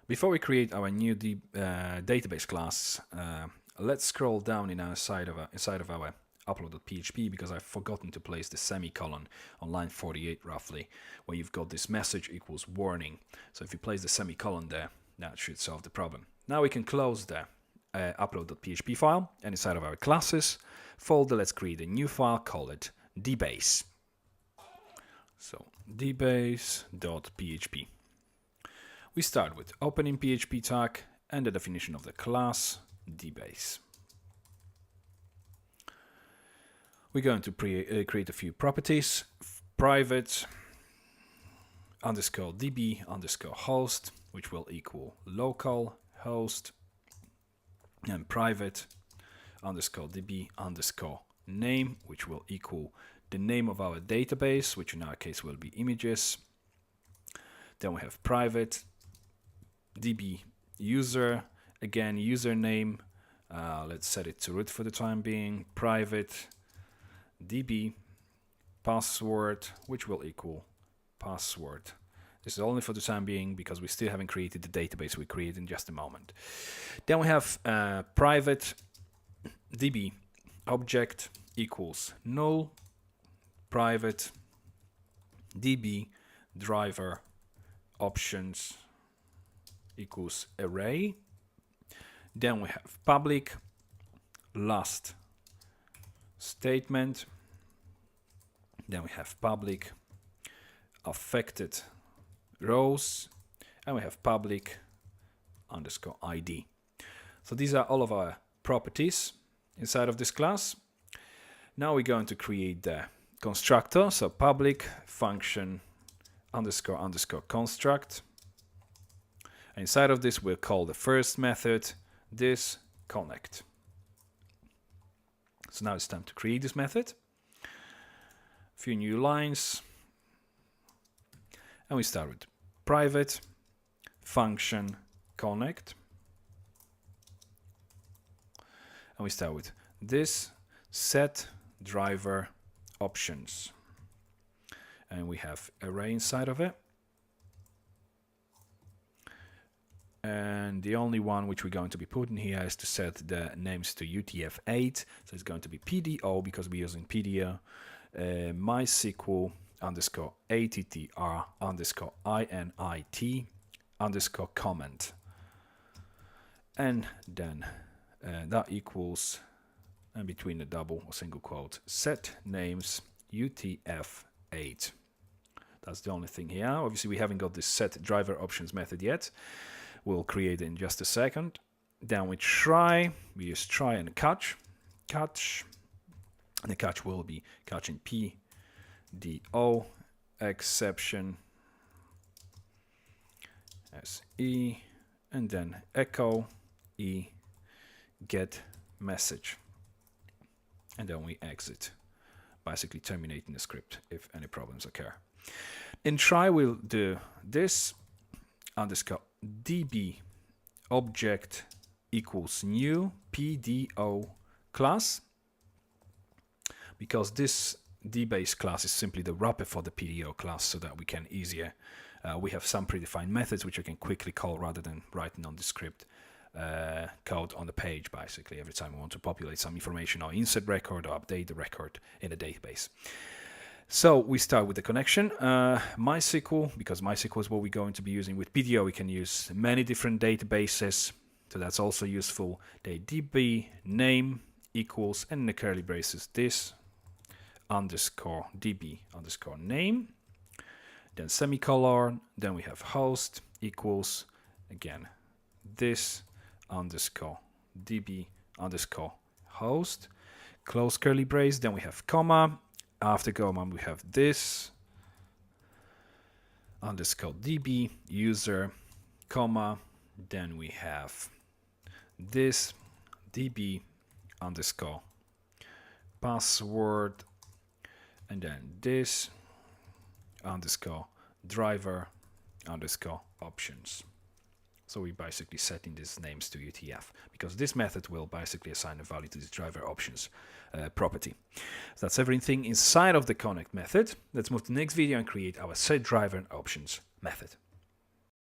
Before we create our new database class, let's scroll down inside of our upload.php, because I've forgotten to place the semicolon on line 48 roughly, where you've got this message equals warning. So if you place the semicolon there, that should solve the problem. Now we can close the upload.php file, and inside of our classes folder, let's create a new file, call it dbase. So dbase.php. We start with opening PHP tag and the definition of the class dbase. We're going to create a few properties: private underscore db underscore host, which will equal local host, and private underscore db underscore name, which will equal the name of our database, which in our case will be images. Then we have private db user, again username, let's set it to root for the time being, private db password, which will equal password. This is only for the time being because we still haven't created the database we create in just a moment. Then we have private db object equals null, private db driver options equals array. Then we have public last statement. Then we have public affected rows, and we have public underscore ID. So these are all of our properties inside of this class. Now we're going to create the constructor. So public function underscore underscore construct. Inside of this, we'll call the first method this connect. So now it's time to create this method. A few new lines. And we start with private function connect. And we start with this set driver options. And we have array inside of it. And the only one which we're going to be putting here is to set the names to UTF-8. So it's going to be PDO because we're using PDO, MySQL underscore ATTR underscore INIT underscore comment. And then that equals, and between the double or single quote, set names UTF-8. That's the only thing here. Obviously, we haven't got this set driver options method yet. We'll create it in just a second. Then we use try and catch. And the catch will be catching PDO exception SE, and then echo E get message. And then we exit, basically terminating the script if any problems occur. In try, we'll do this underscore db object equals new PDO class, because this dbase class is simply the wrapper for the PDO class, so that we can easier we have some predefined methods which we can quickly call rather than writing on the script code on the page, basically every time we want to populate some information or insert record or update the record in a database. So we start with the connection, MySQL, because MySQL is what we're going to be using. With PDO, we can use many different databases, so that's also useful. The db name equals, and in the curly braces, this underscore db underscore name, then semicolon, then we have host equals, again, this underscore db underscore host, close curly brace, then we have comma. After comma, we have this underscore db user, comma, then we have this db underscore password, and then this underscore driver underscore options. So we're basically setting these names to UTF, because this method will basically assign a value to this driver options property. So that's everything inside of the connect method. Let's move to the next video and create our set driver options method.